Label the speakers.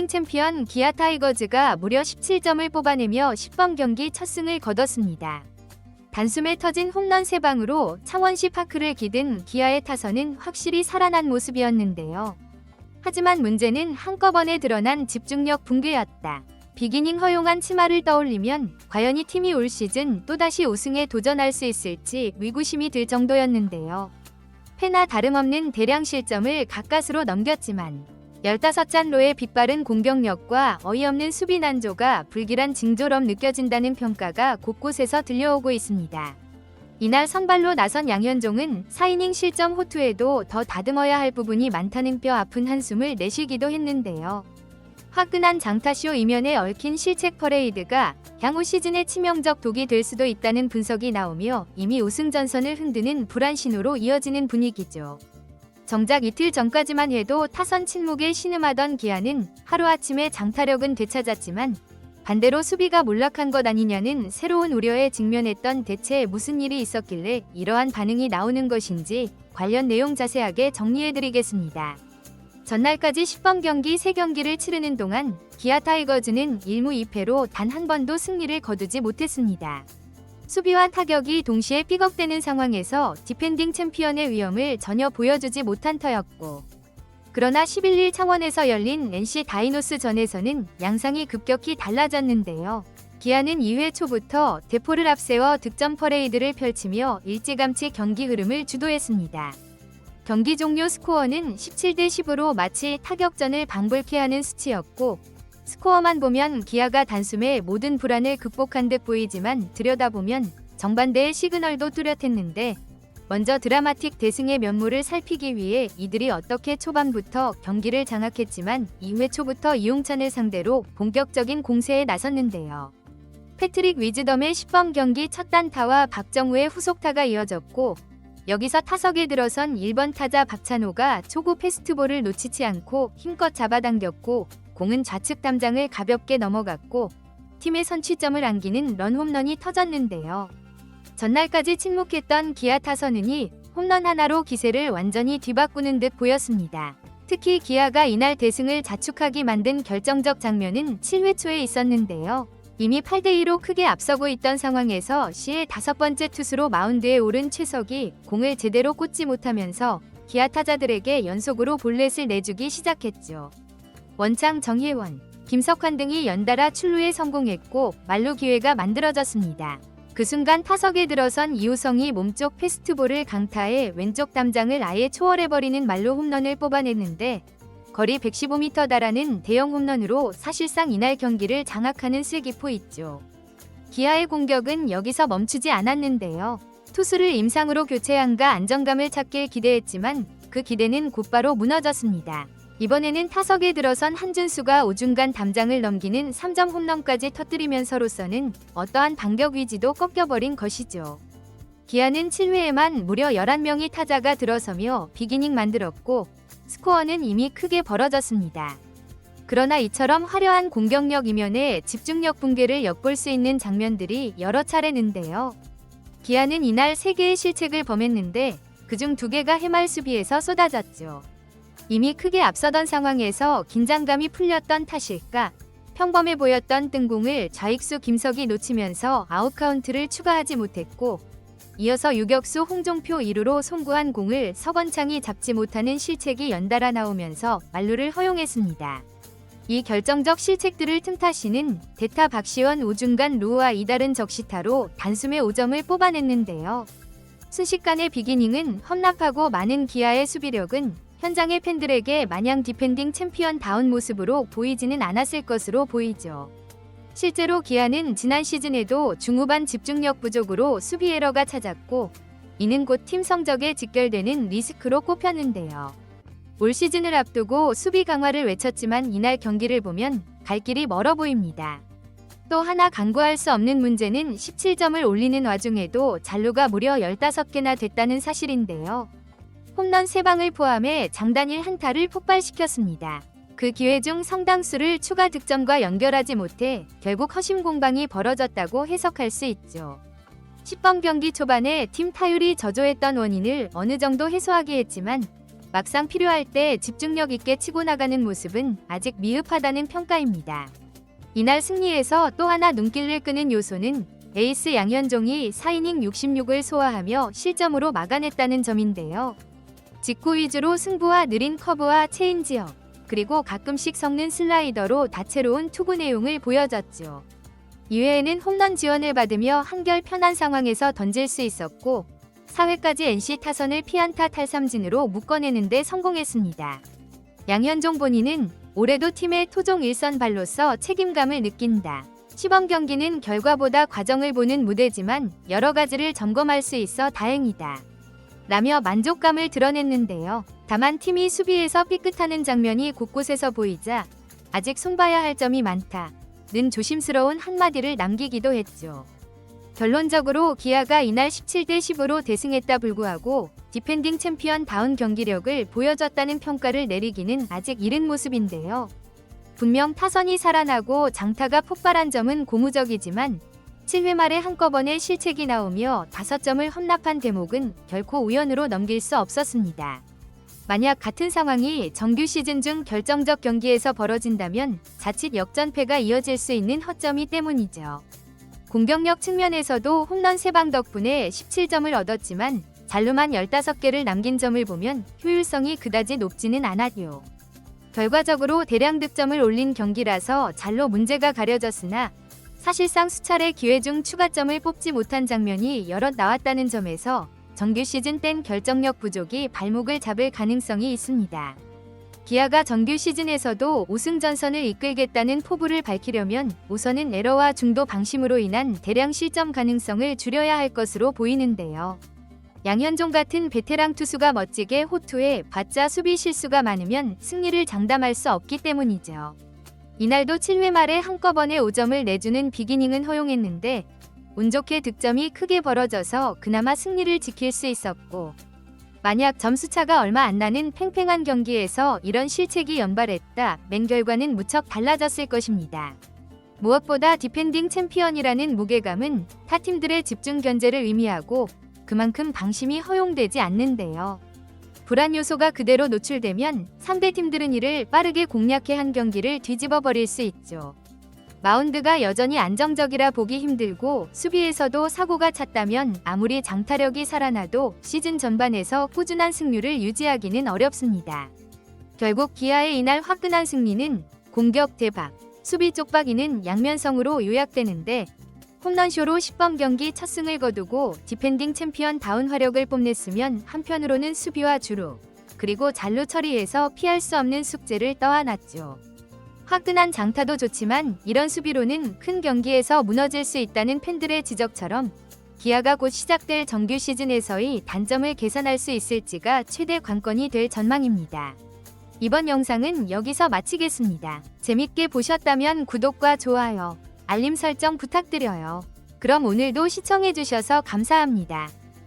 Speaker 1: 디펜딩 챔피언 기아 타이거즈가 무려 17점을 뽑아내며 10번 경기 첫 승을 거뒀습니다. 단숨에 터진 홈런 3방으로 창원시 파크를 기든 기아의 타선은 확실히 살아난 모습이었는데요. 하지만 문제는 한꺼번에 드러난 집중력 붕괴였다. 비기닝 허용한 치마를 떠올리면 과연 이 팀이 올 시즌 또다시 우승에 도전할 수 있을지 의구심이 들 정도였는데요. 패나 다름없는 대량 실점을 가까스로 넘겼지만 15잔로의 빛바른 공격력과 어이없는 수비 난조가 불길한 징조럼 느껴진다는 평가가 곳곳에서 들려오고 있습니다. 이날 선발로 나선 양현종은 4이닝 실점 호투에도 더 다듬어야 할 부분이 많다는 뼈 아픈 한숨을 내쉬기도 했는데요. 화끈한 장타쇼 이면에 얽힌 실책 퍼레이드가 향후 시즌의 치명적 독이 될 수도 있다는 분석이 나오며 이미 우승 전선을 흔드는 불안 신호로 이어지는 분위기죠. 정작 이틀 전까지만 해도 타선 침묵에 신음하던 기아는 하루아침에 장타력은 되찾았지만 반대로 수비가 몰락한 것 아니냐는 새로운 우려에 직면했던 대체 무슨 일이 있었길래 이러한 반응이 나오는 것인지 관련 내용 자세하게 정리해드리겠습니다. 전날까지 10번 경기 3경기를 치르는 동안 기아 타이거즈는 1무 2패로 단 한 번도 승리를 거두지 못했습니다. 수비와 타격이 동시에 삐걱대는 상황에서 디펜딩 챔피언의 위험을 전혀 보여주지 못한 터였고, 그러나 11일 창원에서 열린 NC 다이노스전에서는 양상이 급격히 달라졌는데요. 기아는 2회 초부터 대포를 앞세워 득점 퍼레이드를 펼치며 일찌감치 경기 흐름을 주도했습니다. 경기 종료 스코어는 17대 10으로 마치 타격전을 방불케 하는 수치였고, 스코어만 보면 기아가 단숨에 모든 불안을 극복한 듯 보이지만 들여다보면 정반대의 시그널도 뚜렷했는데, 먼저 드라마틱 대승의 면모를 살피기 위해 이들이 어떻게 초반부터 경기를 장악했지만 2회 초부터 이용찬을 상대로 본격적인 공세에 나섰는데요. 패트릭 위즈덤의 10번 경기 첫 단타와 박정우의 후속타가 이어졌고, 여기서 타석에 들어선 1번 타자 박찬호가 초구 패스트볼을 놓치지 않고 힘껏 잡아당겼고, 공은 좌측 담장을 가볍게 넘어갔고 팀의 선취점을 안기는 런 홈런이 터졌는데요. 전날까지 침묵했던 기아 타선은이 홈런 하나로 기세를 완전히 뒤바꾸는 듯 보였습니다. 특히 기아가 이날 대승을 자축하게 만든 결정적 장면은 7회 초에 있었는데요. 이미 8대2로 크게 앞서고 있던 상황에서 시의 5번째 투수로 마운드에 오른 최석이 공을 제대로 꽂지 못하면서 기아 타자들에게 연속으로 볼넷을 내주기 시작했죠. 원창, 정혜원, 김석환 등이 연달아 출루에 성공했고 만루 기회가 만들어졌습니다. 그 순간 타석에 들어선 이우성이 몸쪽 패스트볼을 강타해 왼쪽 담장을 아예 초월해버리는 만루 홈런을 뽑아냈는데, 거리 115m 달하는 대형 홈런으로 사실상 이날 경기를 장악하는 슬기포 있죠. 기아의 공격은 여기서 멈추지 않았는데요. 투수를 임상으로 교체한가 안정감을 찾길 기대했지만 그 기대는 곧바로 무너졌습니다. 이번에는 타석에 들어선 한준수가 우중간 담장을 넘기는 3점 홈런까지 터뜨리면서로서는 어떠한 반격 의지도 꺾여버린 것이죠. 기아는 7회에만 무려 11명의 타자가 들어서며 비기닝 만들었고, 스코어는 이미 크게 벌어졌습니다. 그러나 이처럼 화려한 공격력 이면에 집중력 붕괴를 엿볼 수 있는 장면들이 여러 차례는데요. 기아는 이날 3개의 실책을 범했는데 그중 2개가 해말 수비에서 쏟아졌죠. 이미 크게 앞서던 상황에서 긴장감이 풀렸던 탓일까, 평범해 보였던 뜬공을 좌익수 김석이 놓치면서 아웃카운트를 추가하지 못했고, 이어서 유격수 홍종표 2루로 송구한 공을 서건창이 잡지 못하는 실책이 연달아 나오면서 만루를 허용했습니다. 이 결정적 실책들을 틈타시는 대타 박시원 우중간 루와 이다른 적시타로 단숨에 5점을 뽑아냈는데요. 순식간의 비기닝은 험납하고 많은 기아의 수비력은 현장의 팬들에게 마냥 디펜딩 챔피언다운 모습으로 보이지는 않았을 것으로 보이죠. 실제로 기아는 지난 시즌에도 중후반 집중력 부족으로 수비 에러가 잦았고, 이는 곧 팀 성적에 직결되는 리스크로 꼽혔는데요. 올 시즌을 앞두고 수비 강화를 외쳤지만 이날 경기를 보면 갈 길이 멀어 보입니다. 또 하나 간과할 수 없는 문제는 17점을 올리는 와중에도 잔루가 무려 15개나 됐다는 사실인데요. 홈런 3방을 포함해 장단일 한타를 폭발시켰습니다. 그 기회 중 상당수를 추가 득점과 연결하지 못해 결국 허심 공방이 벌어졌다고 해석할 수 있죠. 10번 경기 초반에 팀 타율이 저조했던 원인을 어느 정도 해소하게 했지만 막상 필요할 때 집중력 있게 치고 나가는 모습은 아직 미흡하다는 평가입니다. 이날 승리에서 또 하나 눈길을 끄는 요소는 에이스 양현종이 4이닝 66을 소화하며 실점으로 막아냈다는 점인데요. 직구 위주로 승부와 느린 커브와 체인지업, 그리고 가끔씩 섞는 슬라이더로 다채로운 투구 내용을 보여줬죠. 이외에는 홈런 지원을 받으며 한결 편한 상황에서 던질 수 있었고 4회까지 NC 타선을 피안타 탈삼진으로 묶어내는 데 성공했습니다. 양현종 본인은 올해도 팀의 토종 일선발로서 책임감을 느낀다. 시범 경기는 결과보다 과정을 보는 무대지만 여러 가지를 점검할 수 있어 다행이다. 라며 만족감을 드러냈는데요. 다만 팀이 수비에서 삐끗하는 장면이 곳곳에서 보이자 아직 손봐야 할 점이 많다는 조심스러운 한마디를 남기기도 했죠. 결론적으로 기아가 이날 17대 10으로 대승했다 불구하고 디펜딩 챔피언다운 경기력을 보여줬다는 평가를 내리기는 아직 이른 모습인데요. 분명 타선이 살아나고 장타가 폭발한 점은 고무적이지만 7회 말에 한꺼번에 실책이 나오며 5점을 헌납한 대목은 결코 우연으로 넘길 수 없었습니다. 만약 같은 상황이 정규 시즌 중 결정적 경기에서 벌어진다면 자칫 역전패가 이어질 수 있는 허점이 때문이죠. 공격력 측면에서도 홈런 3방 덕분에 17점을 얻었지만 잔루만 15개를 남긴 점을 보면 효율성이 그다지 높지는 않았요. 결과적으로 대량 득점을 올린 경기라서 잘로 문제가 가려졌으나 사실상 수차례 기회 중 추가점을 뽑지 못한 장면이 여럿 나왔다는 점에서 정규 시즌 땐 결정력 부족이 발목을 잡을 가능성이 있습니다. 기아가 정규 시즌에서도 우승 전선을 이끌겠다는 포부를 밝히려면 우선은 에러와 중도 방심으로 인한 대량 실점 가능성을 줄여야 할 것으로 보이는데요. 양현종 같은 베테랑 투수가 멋지게 호투해 봤자 수비 실수가 많으면 승리를 장담할 수 없기 때문이죠. 이날도 7회 말에 한꺼번에 5점을 내주는 비기닝은 허용했는데 운 좋게 득점이 크게 벌어져서 그나마 승리를 지킬 수 있었고 만약 점수차가 얼마 안 나는 팽팽한 경기에서 이런 실책이 연발했다면 결과는 무척 달라졌을 것입니다. 무엇보다 디펜딩 챔피언이라는 무게감은 타 팀들의 집중 견제를 의미하고 그만큼 방심이 허용되지 않는데요. 불안 요소가 그대로 노출되면 상대 팀들은 이를 빠르게 공략해 한 경기를 뒤집어 버릴 수 있죠. 마운드가 여전히 안정적이라 보기 힘들고 수비에서도 사고가 찼다면 아무리 장타력이 살아나도 시즌 전반에서 꾸준한 승률을 유지하기는 어렵습니다. 결국 기아의 이날 화끈한 승리는 공격 대박, 수비 쪽박이는 양면성으로 요약되는데 홈런쇼로 10번 경기 첫 승을 거두고 디펜딩 챔피언다운 화력을 뽐냈으면 한편으로는 수비와 주루, 그리고 잔루 처리에서 피할 수 없는 숙제를 떠안았죠. 화끈한 장타도 좋지만 이런 수비로는 큰 경기에서 무너질 수 있다는 팬들의 지적처럼 기아가 곧 시작될 정규 시즌에서의 단점을 개선할 수 있을지가 최대 관건이 될 전망입니다. 이번 영상은 여기서 마치겠습니다. 재밌게 보셨다면 구독과 좋아요, 알림 설정 부탁드려요. 그럼 오늘도 시청해주셔서 감사합니다.